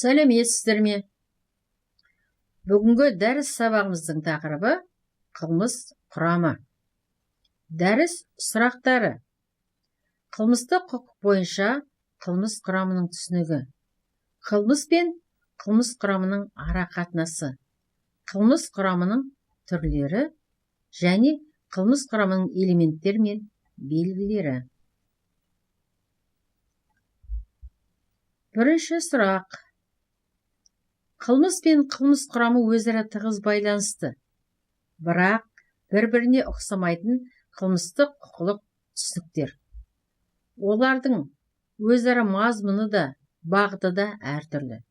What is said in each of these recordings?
Сәлеметсіздер ме? Бүгінгі дәріс сабағымыздың тақырыбы қылмыс құрамы. Дәріс сұрақтары. Қылмыстық құқық бойынша қылмыс құрамының түсінігі. Қылмыс пен қылмыс құрамының ара қатынасы. Қылмыс құрамының түрлері және қылмыс құрамының элементтері мен белгілері. Бірінші сұрақ. Қылмыс пен қылмыс құрамы өзара тығыз байланысты, бірақ бір-біріне ұқсамайтын қылмыстық құқылық түсініктер. Олардың өзара мазмұны да, бағыты да әртүрлі.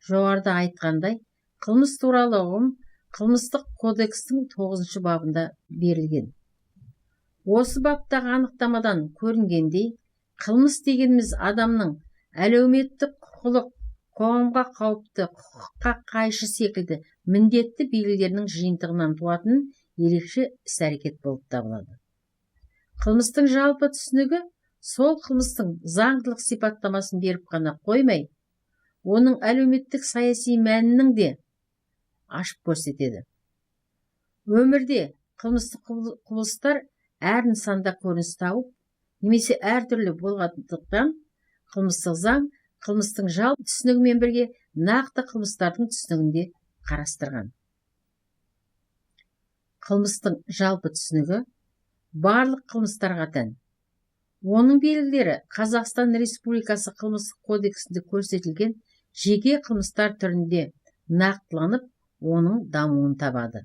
Жоғарыда айтқандай, қылмыс туралы ұғым Қылмыстық кодекстің 9 бабында берілген. Осы баптағы анықтамадан көрінгендей, қылмыс дегеніміз адамның әлеуметтік құқылық, қоғамға қауіпті, құқыққа қайшы секілді міндетті белгілерінің жиынтығынан туатын ерекше іс-әрекет болып табылады. Қылмыстың жалпы түсінігі сол қылмыстың заңдылық сипаттамасын беріп қана қоймай, оның әлеуметтік саяси мәнінің де ашып көрсетеді. Өмірде қылмыстық құбылыстар әр нысанда көрініс тауып, немесе әртүрлі болғандықтан, қылмыстық заң қылмыстың жалпы түсінігімен бірге нақты қылмыстардың түсінігінде қарастырған. Қылмыстың жалпы түсінігі барлық қылмыстарға тән. Оның белгілері Қазақстан Республикасы Қылмыстық кодексінде көрсетілген жеке қылмыстар түрінде нақтыланып, оның дамуын табады.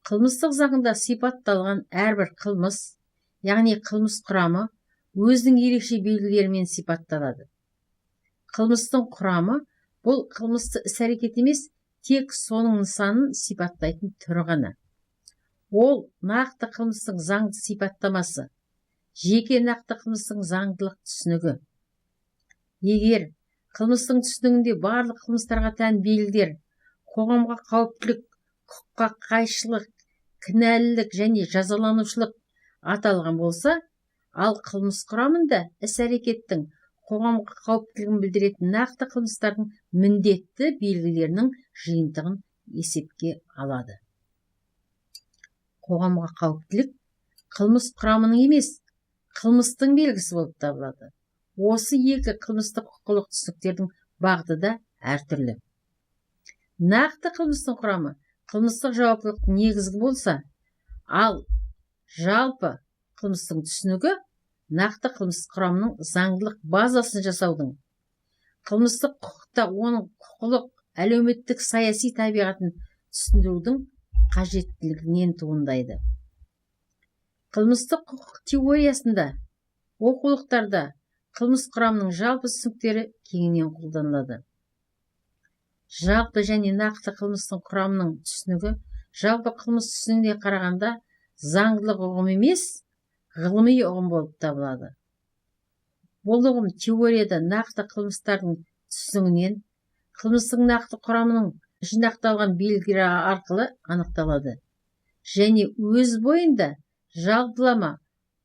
Қылмыстық заңда сипатталған әрбір қылмыс, яғни қылмыс құрамы, өзінің ерекше белгілерімен сипатталады. Қылмыстың құрамы бұл қылмысты іс-әрекет емес, тек соның нысанын сипаттайтын түрі ғана. Ол нақты қылмыстың заңды сипаттамасы, жеке нақты қылмыстың заңдылық түсінігі. Егер қылмыстың түсінігінде барлық қылмыстарға тән белгілер, қоғамға қауіптілік, құқыққа қайшылық, кінәлілік және жазаланушылық аталған болса, ал қылмыс құрамында іс-әрекеттің қоғамға қауіптілігін білдіретін нақты қылмыстардың міндетті белгілерінің жиынтығын есепке алады. Қоғамға қауіптілік қылмыс құрамының емес, қылмыстың белгісі болып табылады. Осы екі қылмыстық құқылық түсініктердің бағыты да әртүрлі. Нақты қылмыстың құрамы қылмыстық жауаптылықтың негізі болса, ал жалпы қылмыстың түсінігі нақты қылмыс құрамының заңдылық базасын жасаудың, қылмыстық құқықта оның құқылық, әлеуметтік, саяси табиғатын түсіндірудің қажеттілігінен туындайды. Қылмыстық құқық теориясында, оқулықтарда қылмыс құрамының жалпы түсініктері кеңінен қолданылады. Жалпы және нақты қылмыстың құрамының түсінігі жалпы қылмыс түсінігіне қарағанда заңдылық ұғым емес, ғылыми ұғым болып табылады. Бұл ұғым теорияда нақты қылмыстардың түсінігінен, қылмыстың нақты құрамының жинақталған белгілері арқылы анықталады. Және өз бойында жалпылама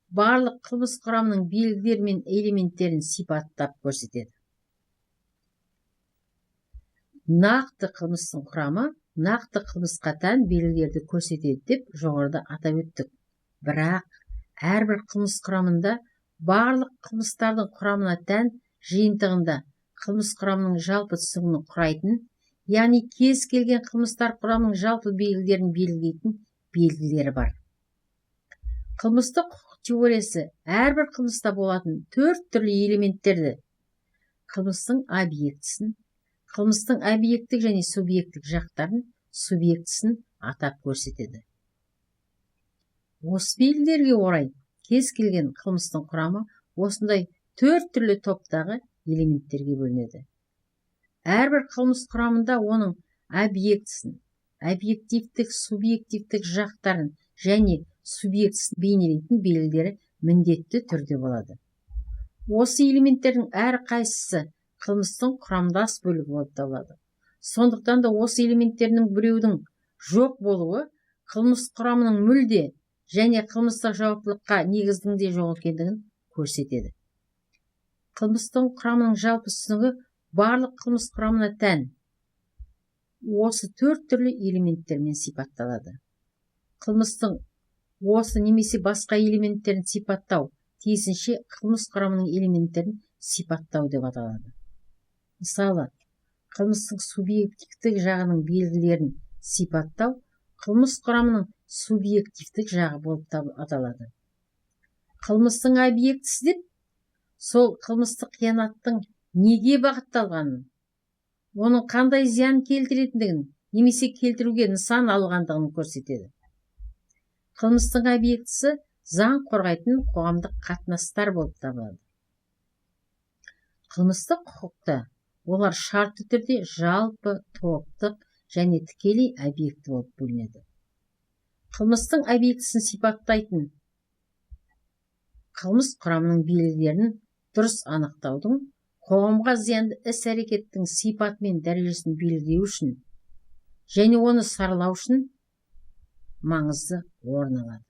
барлық қылмыс құрамының белгілері мен элементтерін сипаттап көрсетеді. Нақты қылмыстың құрамы нақты қылмысқа тән белгілерді көрсетеді деп жоғарыда атап өттік. Бірақ әрбір қылмыс құрамында барлық қылмыстардың құрамына тән жиынтығында қылмыс құрамының жалпы түсінігін құрайтын, яғни кез келген қылмыстар құрамының жалпы белгілерін белгілейтін белгілері бар. Қылмыстық құқық теориясы әрбір қылмыста болатын 4 түрлі элементтерді, қылмыстың объектісін, қылмыстың объекттік және субъекттік жақтарын, субъектісін атап көрсетеді. Осы белгілерге орай кез келген қылмыстың құрамы осындай 4 түрлі топтағы элементтерге бөлінеді. Әрбір қылмыс құрамында оның объектісін, объективтік, субъективтік жақтарын және субъектісін бейнелейтін белгілері міндетті түрде болады. Осы элементтердің әр қайсысы қылмыстың құрамдас бөлігі болып табылады. Сондықтан да осы элементтерінің біреудің жоқ болуы қылмыс құрамының мүлде және қылмыстық жауаптылыққа негіздің де жоқ екендігін көрсетеді. Қылмыстың құрамының жалпы түсінігі барлық қылмыс құрамына тән осы 4 түрлі элементтермен сипатталады. Қылмыстың осы немесе басқа элементтерін сипаттау тиісінше қылмыс құрамының элементтерін сипаттау деп аталады. Мысалы, қылмыстың субъективтік жағының белгілерін сипаттау қылмыс құрамының субъективтік жағы болып аталады. Қылмыстың объектісі деп сол қылмыстық қиянаттың неге бағытталғанын, оның қандай зиян келтіретіндігін немесе келтіруге нысан алғандығын көрсетеді. Қылмыстың объектісі заң қорғайтын қоғамдық қатынастар болып табылады. Қылмыстық құқықта олар шартты түрде жалпы, топтық және тікелей объекті болып бөлінеді. Қылмыстың объектісін сипаттайтын қылмыс құрамының белгілерін дұрыс анықтаудың қоғамға зиянды іс-әрекеттің сипаты мен дәрежесін белгілеу үшін және оны саралау үшін маңызды орын алады.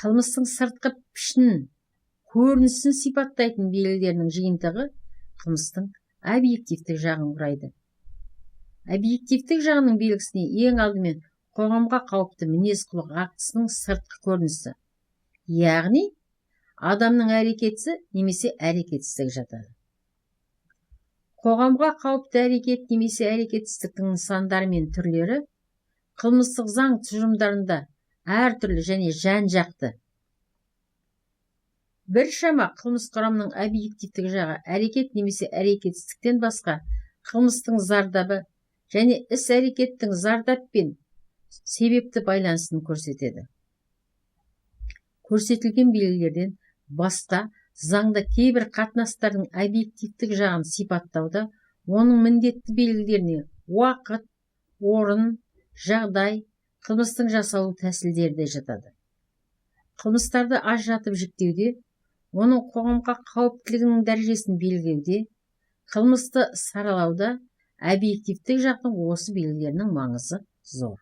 Қылмыстың сыртқы пішінін, көрінісін сипаттайтын белгілерінің жиынтығы қылмыстың объективтік жағын құрайды. Объективтік жағының белгісіне ең алдымен қоғамға қауіпті мінез-құлық актісінің сыртқы көрінісі, яғни адамның әрекеті немесе әрекетсіздігі жатады. Қоғамға қауіпті әрекет немесе әрекетсіздіктің нысандары мен түрлері қылмыстық заң тұжырымдарында әртүрлі және жан-жақты. Біршама қылмыс құрамының объективтік жағы әрекет немесе әрекетсіздіктен басқа қылмыстың зардабы және іс-әрекеттің зардаппен себепті байланысын көрсетеді. Көрсетілген белгілерден басқа заңда кейбір қатынастардың объективтік жағын сипаттауда оның міндетті белгілеріне уақыт, орын, жағдай, қылмыстың жасалу тәсілдері де жатады. Қылмыстарды ажыратып жіктеуде, оның қоғамға қауіптілігінің дәрежесін белгілеуде, қылмысты саралауда объективтік жақтың осы белгілерінің маңызы зор.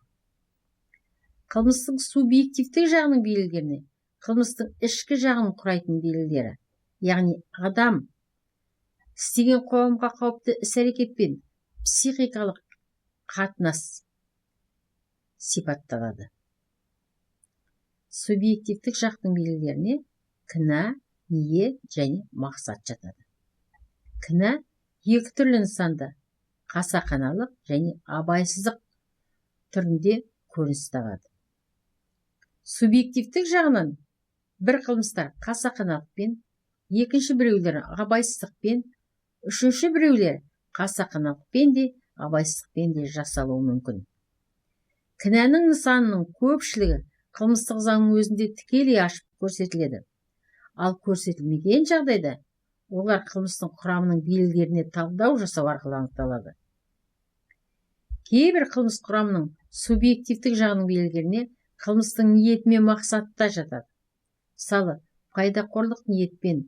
Қылмыстың субъективтік жағының белгілеріне қылмыстың ішкі жағын құрайтын белгілері, яғни адам істеген қоғамға қауіпті іс-әрекетпен психикалық қатынас сипатталады. Субъективтік жақтың белгілеріне кінә, ниет және мақсат жатады. Кінә екі түрлі нысанда қасақаналық және абайсыздық түрінде көрініс табады. Субъективтік жағынан бір қылмыстар қасақаналықпен, екінші біреулері абайсыздықпен, үшінші біреулері қасақаналықпен де абайсыздықпен де жасалуы мүмкін. Кінәнің нысанының көпшілігі қылмыстық заңның өзінде тікелей ашып көрсетіледі. Ал көрсетілмеген жағдайда олар қылмыстың құрамының белгілеріне талдау жасау арқылы анықталады. Кейбір қылмыс құрамының субъективтік жағының белгілеріне қылмыстың ниеті мен мақсаты да жатады. Мысалы, пайдақорлық ниетпен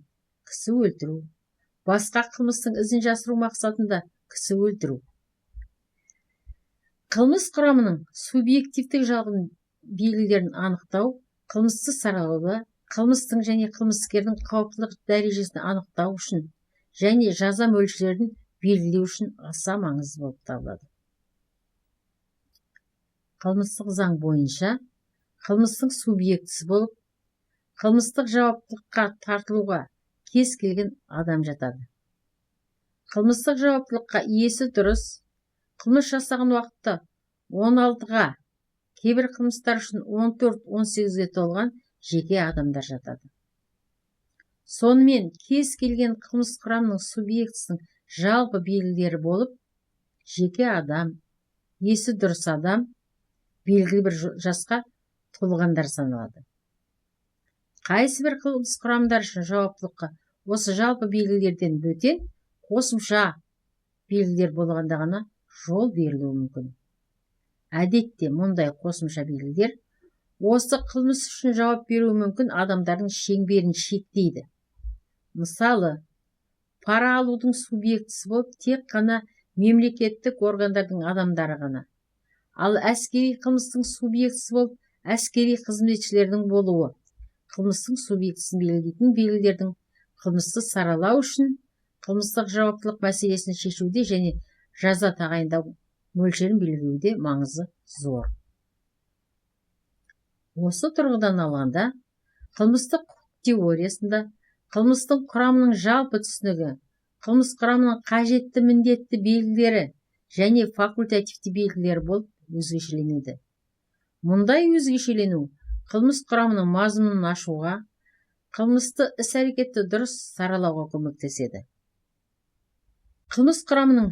кісі өлтіру, басқа қылмыстың ізін жасыру мақсатында кісі өлтіру. Қылмыс құрамының субъективтік жағының белгілерін анықтау, қылмысты саралауда, қылмыстың және қылмыскердің қауіптілік дәрежесін анықтау үшін және жаза мөлшерін белгілеу үшін аса маңызды болып табылады. Қылмыстық заң бойынша қылмыстың субъектісі болып, қылмыстық жауаптылыққа тартылуға кез келген адам жатады. Қылмыстық жауаптылыққа иесі дұрыс, қылмыс жасаған уақытта 16-ға, кейбір қылмыстар үшін 14-18-ге толған жеке адамдар жатады. Сонымен кез келген қылмыс құрамының субъектісінің жалпы белгілері болып, жеке адам, есі дұрыс адам, белгілі бір жасқа толғандар саналады. Қайсы бір қылмыс құрамдар үшін жауаптылыққа осы жалпы белгілерден бөтен қосымша белгілер болғанда ғана жол берілуі мүмкін. Әдетте мұндай қосымша белгілер осы қылмыс үшін жауап беруі мүмкін адамдардың шеңберін шектейді. Мысалы, пара алудың субъектісі болып тек қана мемлекеттік органдардың адамдары ғана. Ал әскери қылмыстың субъектісі болып әскери қызметшілердің болуы, қылмыстың субъектісін белгілейтін белгілердің қылмысты саралау үшін қылмыстық жауаптылық мәселесін шешуде және жаза тағайындау мөлшерін белгілеуде маңызы зор. Осы тұрғыдан алғанда, қылмыстық құқық теориясында қылмыстың құрамының жалпы түсінігі, қылмыс құрамының қажетті міндетті белгілері және факультативті белгілері болып өзгешеленеді. Мұндай өзгешелену қылмыс құрамының мазмұнын ашуға, қылмысты іс-әрекетті дұрыс саралауға көмектеседі. Қылмыс құрамының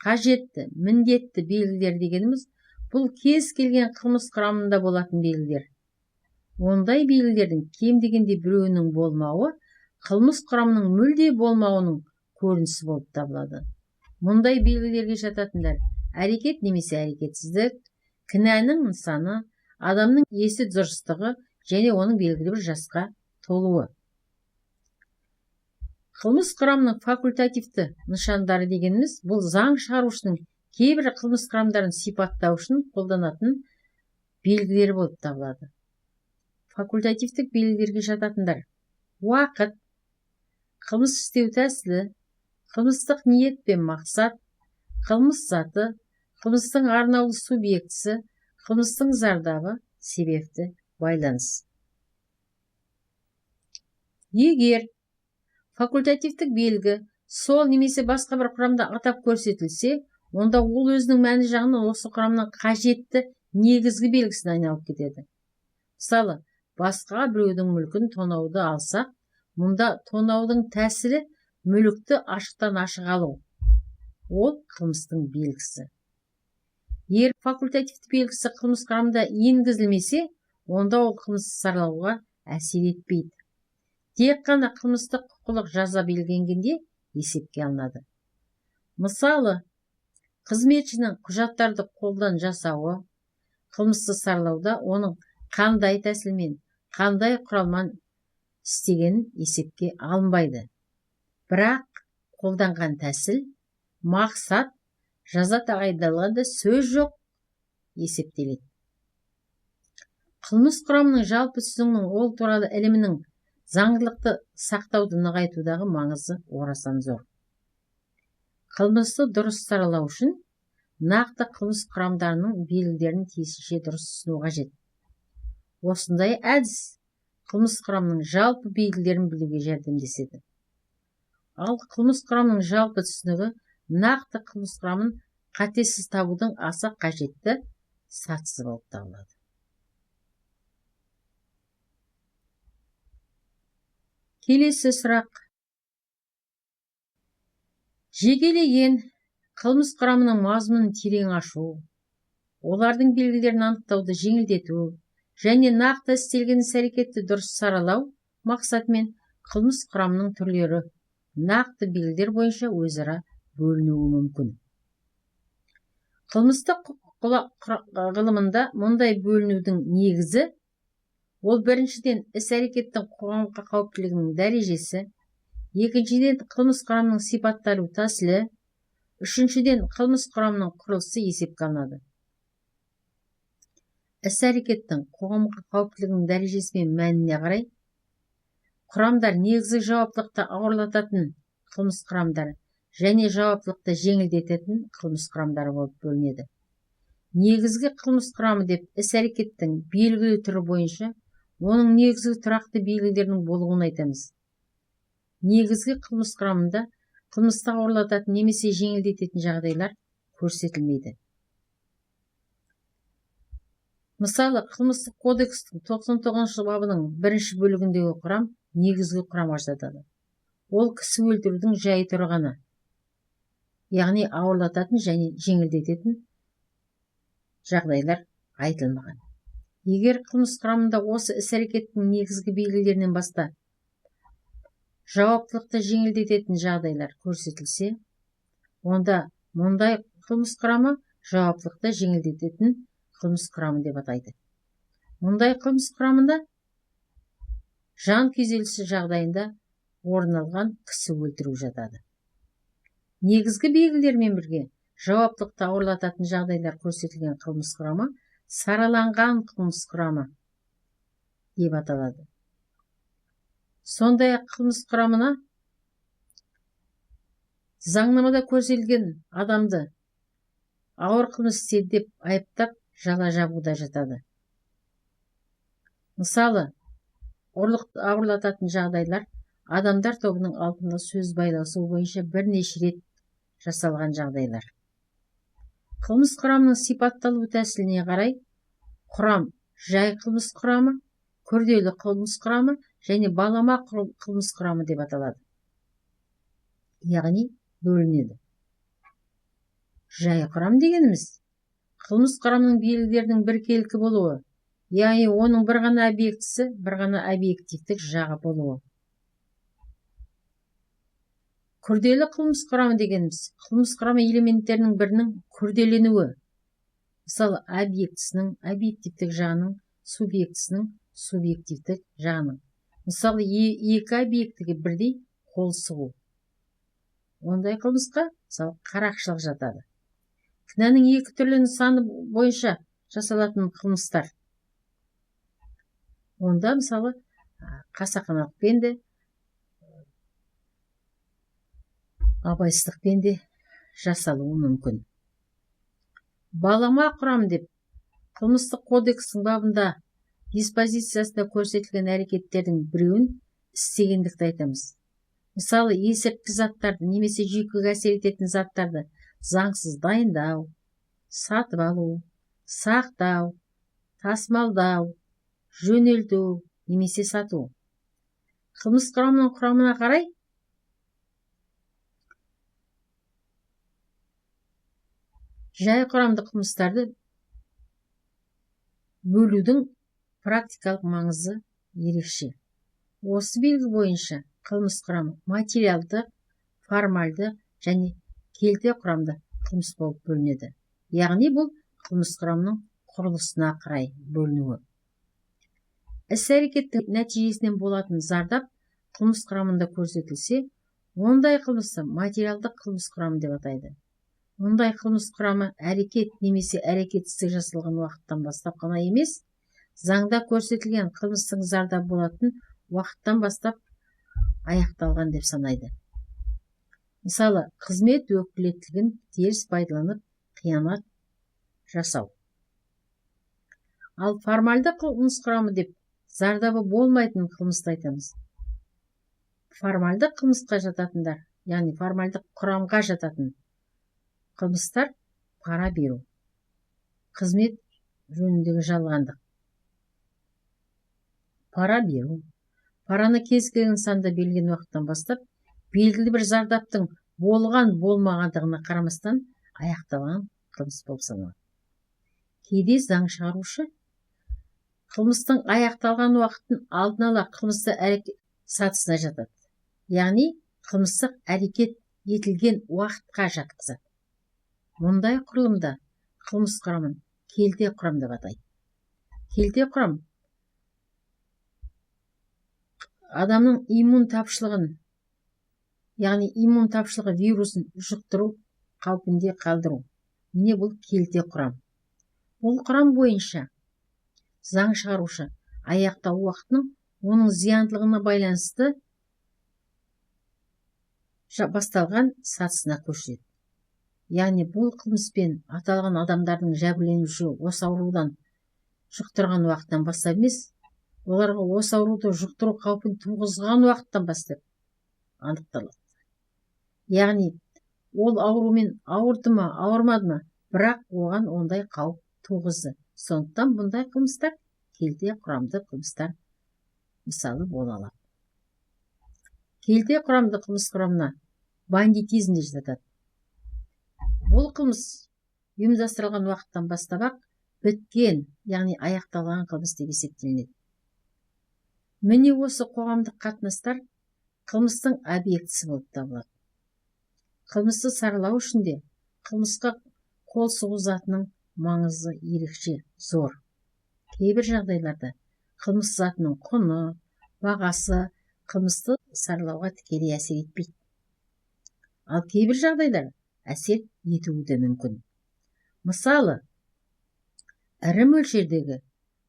қажетті міндетті белгілер дегеніміз бұл кез келген қылмыс құрамында болатын белгілер. Ондай белгілердің кем дегенде біреуінің болмауы қылмыс құрамының мүлде болмауының көрінісі болып табылады. Мұндай белгілерге жататындар әрекет немесе әрекетсіздік, кінәнің нысаны, адамның есі дұрыстығы және оның белгілі бір жасқа толуы. Қылмыс құрамының факультативті нышандары дегеніміз бұл заң шығарушының кейбір қылмыс құрамдарын сипаттау үшін қолданатын белгілері болып табылады. Факультативтік белгілерге жататындар уақыт, қылмыс істеу тәсілі, қылмыстық ниет пен мақсат, қылмыс заты, қылмыстың арнаулы субъектісі, қылмыстың зардабы, себепті байланыс. Егер факультативтік белгі сол немесе басқа бір құрамда атап көрсетілсе, онда ол өзінің мәні жағынан осы құрамның қажетті негізгі белгісіне айналып кетеді. Мысалы, басқа біреудің мүлкін тонауды алсақ, мұнда тонаудың тәсілі мүлікті ашықтан ашық алу. Ол қылмыстың белгісі. Егер факультативті белгісі қылмыс құрамында енгізілмесе, онда ол қылмысты саралауға әсер етпейді. Тек қана қылмыстық құқылық жаза белгіленгенде есепке алынады. Мысалы, қызметшінің құжаттарды қолдан жасауы, қылмысты саралауда оның қандай тәсілмен, қандай құралмен істегенін есепке алынбайды. Бірақ қолданған тәсіл, мақсат, жаза тағайындалғанда сөз жоқ есептеледі. Қылмыс құрамының жалпы түсінігінің ол туралы ілімінің заңдылықты сақтауды нығайтудағы маңызы орасан зор. Қылмысты дұрыс саралау үшін нақты қылмыс құрамдарының белгілерін тиісінше дұрыс түсіну қажет. Осындай әдіс қылмыс құрамының жалпы белгілерін білуге жәрдемдеседі. Ал қылмыс құрамының жалпы түсінігі нақты қылмыс құрамын қатесіз табудың аса қажетті сатысы болып табылады. Келесі сұрақ. Жекелеген қылмыс құрамының мазмұнын терең ашу, олардың белгілерін анықтауды жеңілдету және нақты істелген іс-әрекетті дұрыс саралау мақсатымен қылмыс құрамының түрлері нақты белгілер бойынша өзара бөлінуі мүмкін. Қылмыстық құқық ғылымында мұндай бөлінудің негізі ол біріншіден іс-әрекеттің қоғамға қауіптілігінің дәрежесі, екіншіден қылмыс құрамының сипатталу тәсілі, үшіншіден қылмыс құрамының құрылысы есепке алынады. Іс-әрекеттің қоғамға қауіптілігінің дәрежесі мен мәніне қарай құрамдар негізгі жауаптылықты ауырлататын қылмыс құрамдары және жауаптылықты жеңілдететін қылмыс құрамдары болып бөлінеді. Негізгі қылмыс құрамы деп іс-әрекеттің белгілі түрі бойынша оның негізгі тұрақты белгілерінің болуын айтамыз. Негізгі қылмыс құрамында қылмысты ауырлататын немесе жеңілдететін жағдайлар көрсетілмейді. Мысалы, қылмыстық кодекстің 99 бабының 1 бөлігіндегі құрам негізгі құрамға жатады. Ол кісі өлтірудің жайы түрі ғана, яғни ауырлататын және жеңілдететін жағдайлар айтылмаған. Егер қылмыс құрамында осы іс-әрекеттің негізгі белгілерінен басқа жауаптылықты жеңілдететін жағдайлар көрсетілсе, онда мұндай қылмыс құрамы жауаптылықты жеңілдететін қылмыс құрамы деп атайды. Мұндай қылмыс құрамында жан күйзелісі жағдайында орын алған кісі өлтіру жатады. Негізгі белгілермен бірге жауаптылықты ауырлататын жағдайлар көрсетілген қылмыс құрамы сараланған қылмыс құрамы деп аталады. Сондай-ақ қылмыс құрамына заңнамада көрсетілген адамды ауыр қылмыс істеді деп айыптап жала жабу да жатады. Мысалы, ұрлықты ауырлататын жағдайлар адамдар тобының алдында сөз байласу бойынша бірнеше рет жасалған жағдайлар. Қылмыс құрамының сипатталу тәсіліне қарай құрам жай қылмыс құрамы, күрделі қылмыс құрамы және балама қылмыс құрамы деп аталады. Яғни бөлінеді. Жай құрам дегеніміз қылмыс құрамының белгілерінің біркелкі болуы, яғни оның бір ғана объектісі, бір ғана объективтік жағы болуы. Күрделі қылмыс құрамы дегеніміз қылмыс құрамы элементтерінің бірінің күрделенуі. Мысалы, объектісінің объективтік жағының, субъектісінің субъективтік жағының. Мысалы, екі объектіге бірдей қол сұғу. Ондай қылмысқа, мысалы, қарақшылық жатады. Кінәнің екі түрлі нысаны бойынша жасалатын қылмыстар. Онда, мысалы, қасақаналықпен де, абайсыздықпен де жасалуы мүмкін. Балама құрам деп қылмыстық кодекстің бабында диспозициясында көрсетілген әрекеттердің біреуін істегендікті айтамыз. Мысалы, есірткі заттарды немесе жүйкеге әсер ететін заттарды заңсыз дайындау, сатып алу, сақтау, тасымалдау, жөнелту немесе сату. Қылмыс құрамының құрамына қарай жай құрамды қылмыстарды бөлудің практикалық маңызы ерекше. Осы белгі бойынша қылмыс құрамы материалды, формальды және келте құрамды қылмыс болып бөлінеді. Яғни бұл қылмыс құрамының құрылысына қарай бөлінуі. Іс-әрекеттің нәтижесінен болатын зардап қылмыс құрамында көрсетілсе, ондай қылмысты материалдық қылмыс құрамы деп атайды. Ондай қылмыс құрамы әрекет немесе әрекетсіздік жасалған уақыттан бастап қана емес, заңда көрсетілген қылмыстың зардабы болатын уақыттан бастап аяқталған деп санайды. Мысалы, қызмет өкілеттілігін теріс пайдаланып қиянат жасау. Ал формальды қылмыс құрамы деп зардабы болмайтын қылмысты айтамыз. Формальды қылмысқа жататындар, яғни формальды құрамға жататын қылмыстар пара беру, қызмет жөніндегі жалғандық. Пара беру, параны кез келген санда белгілеген уақыттан бастап, белгілі бір зардаптың болған-болмағандығына қарамастан аяқталған қылмыс болып саналады. Кейде заң шығарушы қылмыстың аяқталған уақытын алдын ала қылмысты әрекет сатысына жатады. Яғни қылмыстық әрекет етілген уақытқа жатқызады. Мұндай құрылымда қылмыс құрамын келте құрам деп атайды. Келте құрам адамның иммун тапшылығын, яғни иммун тапшылығы вирусын жұқтыру қаупінде қалдыру. Міне бұл келте құрам. Бұл құрам бойынша заң шығарушы аяқтау уақытының оның зияндылығына байланысты басталған сатысына көшеді. Яғни бұл қылмыспен аталған адамдардың жәбірленуші осы аурудан жұқтырған уақыттан бастап емес, оларға осы ауруды жұқтыру қаупін туғызған уақыттан бастап анықталады. Яғни ол аурумен ауырды ма, ауырмады ма, бірақ оған ондай қауіп туғызды. Сондықтан бұндай қылмыстар келте құрамды қылмыстар мысалы бола алады. Келте құрамды қылмыс құрамына бандитизм де жатады. Бұл қылмыс ұйымдастырылған уақыттан бастап біткен, яғни аяқталған қылмыс деп есептелінеді. Міне осы қоғамдық қатынастар қылмыстың объектісі болып табылады. Қылмысты саралау үшін де қылмысқа қол сұғу затының маңызы ерекше зор. Кейбір жағдайларда қылмыс затының құны, бағасы қылмысты саралауға тікелей әсер етпейді. Ал кейбір жағдайлар әсер етуі де мүмкін. Мысалы, ірі мөлшердегі,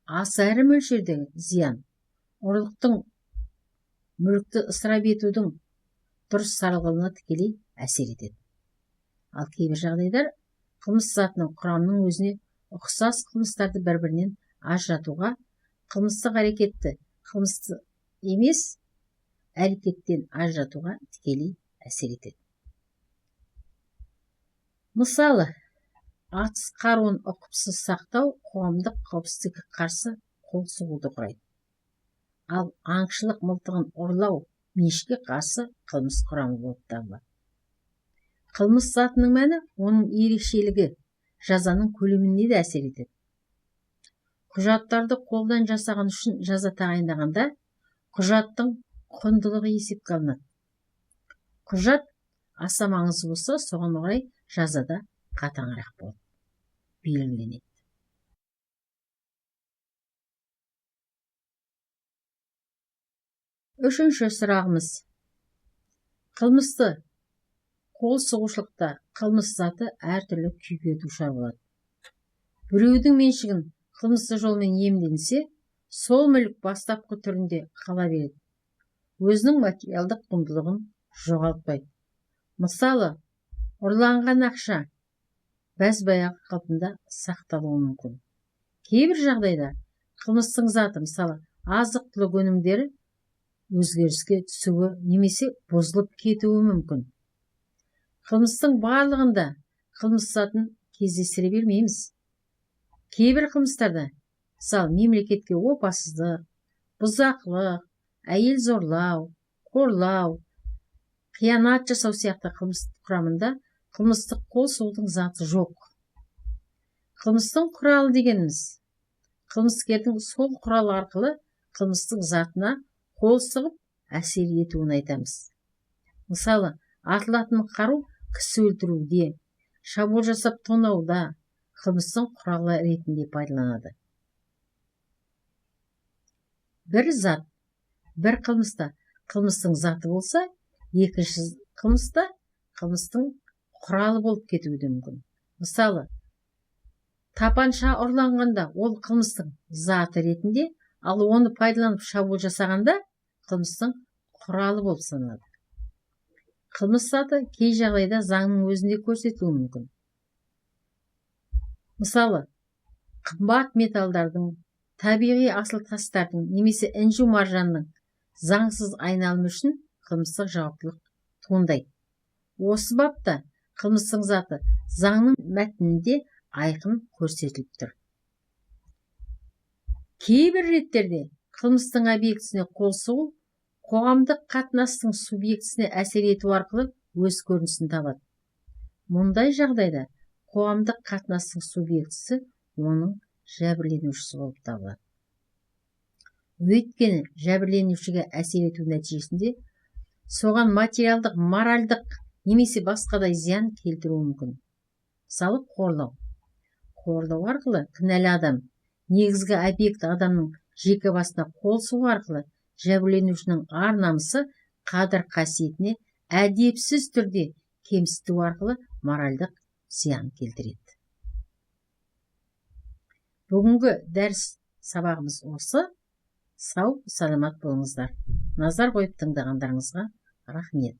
аса ірі мөлшердегі зиян, ұрлықтың, мүлікті ысырап етудің дұрыс саралануына тікелей әсер етеді. Ал кейбір жағдайдар қылмыс затының құрамының өзіне ұқсас қылмыстарды бір-бірінен ажыратуға, қылмыстық әрекетті қылмысты емес әрекеттен ажыратуға тікелей әсер етеді. Мысалы, атыс қаруын ұқыпсыз сақтау қоғамдық қауіпсіздікке қарсы қол соғуды құрайды. Ал аңшылық мылтығын ұрлау мешке қарсы қылмыс құрамы болып табылады. Қылмыс затының мәні оның ерекшелігі жазаның көлеміне де әсер етеді. Құжаттарды қолдан жасаған үшін жаза тағайындағанда құжаттың құндылығы есепке алынады. Құжат аса маңызды болса, соған орай жазада қатаңырақ болып белгіленеді. Үшінші сұрағымыз. Қылмысты қол соғушылықта қылмыс заты әртүрлі күйге душар болады. Біреудің меншігін қылмысты жолмен иемденсе, сол мүлік бастапқы түрінде қала береді. Өзінің материалдық құндылығын жоғалтпайды. Мысалы, ұрланған ақша бәз-баяғы қалпында сақталуы мүмкін. Кейбір жағдайда қылмыстың заты, мысалы, азық-түлік өнімдері өзгеріске түсуі немесе бұзылып кетуі мүмкін. Қылмыстың барлығында қылмыс затын кездестіре бермейміз. Кейбір қылмыстарда, мысалы, мемлекетке опасыздық, бұзақылық, әйел зорлау, қорлау, қиянат жасау сияқты қылмыс құрамында қылмыстық қол соғудың заты жоқ. Қылмыстың құралы дегеніміз, қылмыскердің сол құрал арқылы қылмыстың затына қол соғып әсер етуін айтамыз. Мысалы, атылатын қару кісі өлтіруде, шабуыл жасап тонауда қылмыстың құралы ретінде пайдаланады. Бір зат бір қылмыста қылмыстың заты болса, екінші қылмыста қылмыстың құралы болып кетуі де мүмкін. Мысалы, тапанша ұрланғанда ол қылмыстың заты ретінде, ал оны пайдаланып шабуыл жасағанда қылмыстың құралы болып саналады. Қылмыс заты кей жағдайда заңның өзінде көрсетілуі мүмкін. Мысалы, қымбат металдардың, табиғи асыл тастардың немесе інжу маржанның заңсыз айналымы үшін қылмыстық жауаптылық туындайды. Осы бапта қылмыстың заты заңның мәтінінде айқын көрсетіліп тұр. Кейбір реттерде қылмыстың объектісіне қол соғу қоғамдық қатынастың субъектісіне әсер ету арқылы өз көрінісін табады. Мұндай жағдайда қоғамдық қатынастың субъектісі оның жәбірленушісі болып табылады. Өйткені жәбірленушіге әсер ету нәтижесінде соған материалдық, моральдық немесе басқадай зиян келтіруі мүмкін. Мысалы, қорлау. Қорлау арқылы кінәлі адам негізгі объект адамның жеке басына қол соғу арқылы жәбірленушінің ар-намысы, қадір-қасиетіне әдепсіз түрде кемсіту арқылы моральдық зиян келтіреді. Бүгінгі дәріс сабағымыз осы. Сау, саламат болыңыздар. Назар қойып тыңдағандарыңызға рахмет.